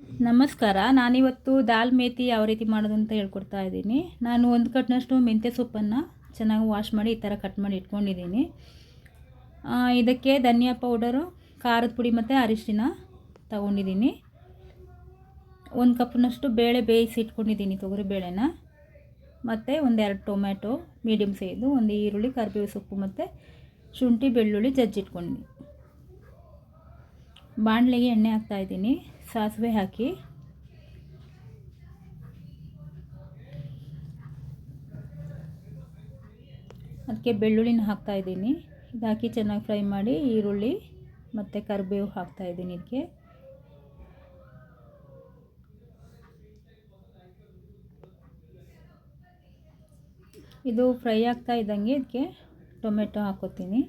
ನಮಸ್ಕಾರ. ನಾನಿವತ್ತು ದಾಲ್ ಮೇಥಿ ಯಾವ ರೀತಿ ಮಾಡೋದು ಅಂತ ಹೇಳ್ಕೊಡ್ತಾ ಇದ್ದೀನಿ. ನಾನು ಒಂದು ಕಟ್ನಷ್ಟು ಮೆಂತ್ಯ ಸೊಪ್ಪನ್ನು ಚೆನ್ನಾಗಿ ವಾಶ್ ಮಾಡಿ ಈ ಥರ ಕಟ್ ಮಾಡಿ ಇಟ್ಕೊಂಡಿದ್ದೀನಿ. ಇದಕ್ಕೆ ಧನಿಯಾ ಪೌಡರು, ಖಾರದ ಪುಡಿ ಮತ್ತು ಅರಿಶಿನ ತಗೊಂಡಿದ್ದೀನಿ. 1 ಕಪ್ನಷ್ಟು ಬೇಳೆ ಬೇಯಿಸಿ ಇಟ್ಕೊಂಡಿದ್ದೀನಿ, ತೊಗರಿ ಬೇಳೆನ. ಮತ್ತು 2 ಟೊಮ್ಯಾಟೊ ಮೀಡಿಯಮ್ ಸೈಜು, 1 ಈರುಳ್ಳಿ, ಕರಿಬೇವು ಸೊಪ್ಪು ಮತ್ತು ಶುಂಠಿ ಬೆಳ್ಳುಳ್ಳಿ ಜಜ್ಜಿಟ್ಕೊಂಡಿದ್ದೀನಿ. ಬಾಣಲೆಗೆ ಎಣ್ಣೆ ಹಾಕ್ತಾಯಿದ್ದೀನಿ. ಸಾಸಿವೆ ಹಾಕಿ ಅದಕ್ಕೆ ಬೆಳ್ಳುಳ್ಳಿನ ಹಾಕ್ತಾಯಿದ್ದೀನಿ. ಇದು ಹಾಕಿ ಚೆನ್ನಾಗಿ ಫ್ರೈ ಮಾಡಿ ಈರುಳ್ಳಿ ಮತ್ತು ಕರಿಬೇವು ಹಾಕ್ತಾಯಿದ್ದೀನಿ. ಇದಕ್ಕೆ ಇದು ಫ್ರೈ ಆಗ್ತಾ ಇದ್ದಂಗೆ ಇದಕ್ಕೆ ಟೊಮೆಟೊ ಹಾಕ್ಕೋತೀನಿ.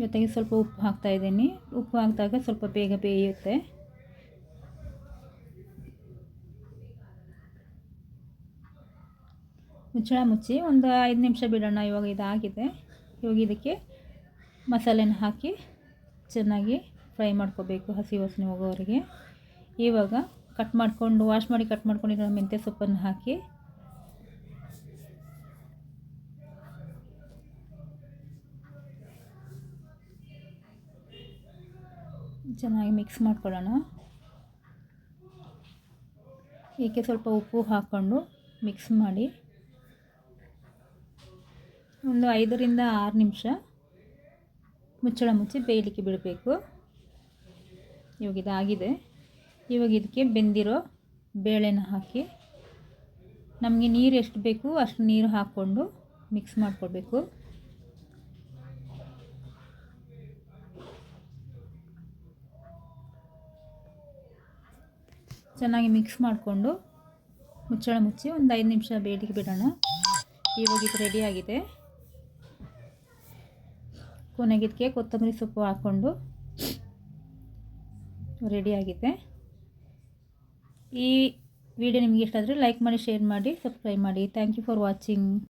ಜೊತೆಗೆ ಸ್ವಲ್ಪ ಉಪ್ಪು ಹಾಕ್ತಾಯಿದ್ದೀನಿ. ಉಪ್ಪು ಹಾಕಿದಾಗ ಸ್ವಲ್ಪ ಬೇಗ ಬೇಯುತ್ತೆ. ಮುಚ್ಚಳ ಮುಚ್ಚಿ ಒಂದು 5 ನಿಮಿಷ ಬಿಡೋಣ. ಇವಾಗ ಇದಾಗಿದೆ. ಇವಾಗ ಇದಕ್ಕೆ ಮಸಾಲೆನ ಹಾಕಿ ಚೆನ್ನಾಗಿ ಫ್ರೈ ಮಾಡ್ಕೋಬೇಕು, ಹಸಿ ವಾಸನೆ ಹೋಗೋವರೆಗೆ. ಇವಾಗ ವಾಶ್ ಮಾಡಿ ಕಟ್ ಮಾಡ್ಕೊಂಡಿರೋ ಮೆಂತ್ಯ ಸೊಪ್ಪನ್ನು ಹಾಕಿ ಚೆನ್ನಾಗಿ ಮಿಕ್ಸ್ ಮಾಡ್ಕೊಳ್ಳೋಣ. ಇದಕ್ಕೆ ಸ್ವಲ್ಪ ಉಪ್ಪು ಹಾಕ್ಕೊಂಡು ಮಿಕ್ಸ್ ಮಾಡಿ ಒಂದು 5 ರಿಂದ 6 ನಿಮಿಷ ಮುಚ್ಚಳ ಮುಚ್ಚಿ ಬೇಯಲಿಕ್ಕೆ ಬಿಡಬೇಕು. ಇವಾಗ ಇದಾಗಿದೆ. ಇವಾಗ ಇದಕ್ಕೆ ಬೆಂದಿರೋ ಬೇಳೆನ ಹಾಕಿ ನಮಗೆ ನೀರು ಎಷ್ಟು ಬೇಕು ಅಷ್ಟು ನೀರು ಹಾಕ್ಕೊಂಡು ಮಿಕ್ಸ್ ಮಾಡ್ಕೊಳ್ಬೇಕು. ಚೆನ್ನಾಗಿ ಮಿಕ್ಸ್ ಮಾಡಿಕೊಂಡು ಮುಚ್ಚಳ ಮುಚ್ಚಿ ಒಂದು 5 ನಿಮಿಷ ಬೇಯಲಿಕ್ಕೆ ಬಿಡೋಣ. ಇವಾಗ ಇದು ರೆಡಿಯಾಗಿದೆ. ಕೊನೆಗೆ ಇದಕ್ಕೆ ಕೊತ್ತಂಬರಿ ಸೊಪ್ಪು ಹಾಕ್ಕೊಂಡು ರೆಡಿಯಾಗಿದೆ. ಈ ವಿಡಿಯೋ ನಿಮಗೆ ಇಷ್ಟ ಆದರೆ ಲೈಕ್ ಮಾಡಿ, ಶೇರ್ ಮಾಡಿ, ಸಬ್ಸ್ಕ್ರೈಬ್ ಮಾಡಿ. Thank you for watching.